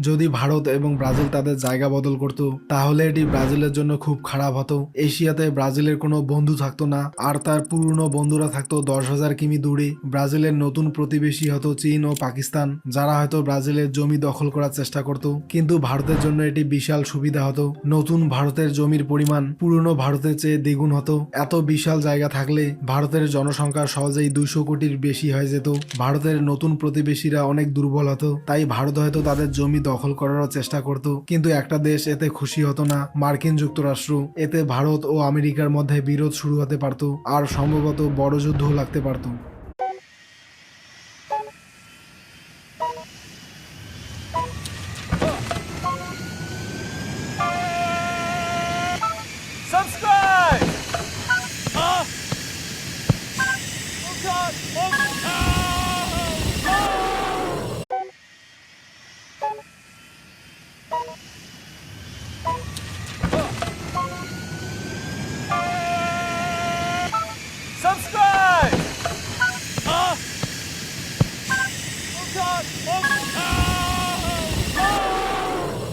যদি ভারত এবং ব্রাজিল তাদের জায়গা বদল করত তাহলে এটি ব্রাজিলের জন্য খুব খারাপ হতো। এশিয়াতে ব্রাজিলের কোনো বন্ধু থাকতো না, আর তার পুরনো বন্ধুরা থাকতো 10,000 কিমি দূরে। ব্রাজিলের নতুন প্রতিবেশী হতো চীন ও পাকিস্তান, যারা হয়তো ব্রাজিলের জমি দখল করার চেষ্টা করত। কিন্তু ভারতের জন্য এটি বিশাল সুবিধা হতো। নতুন ভারতের জমির পরিমাণ পুরনো ভারতের চেয়ে দ্বিগুণ হতো। এত বিশাল জায়গা থাকলে ভারতের জনসংখ্যা সহজেই 200 কোটির বেশি হয়ে যেত। ভারতের নতুন প্রতিবেশীরা অনেক দুর্বল হতো, তাই ভারত হয়তো তাদের জমি দখল করারও চেষ্টা করত। কিন্তু একটা দেশ এতে খুশি হতো না, মার্কিন যুক্তরাষ্ট্র। এতে ভারত ও আমেরিকার মধ্যে বিরোধ শুরু হতে পারত, আর সম্ভবত বড় যুদ্ধও লাগতে পারত। Subscribe! Huh? Oh God! Subscribe! Huh? Oh God!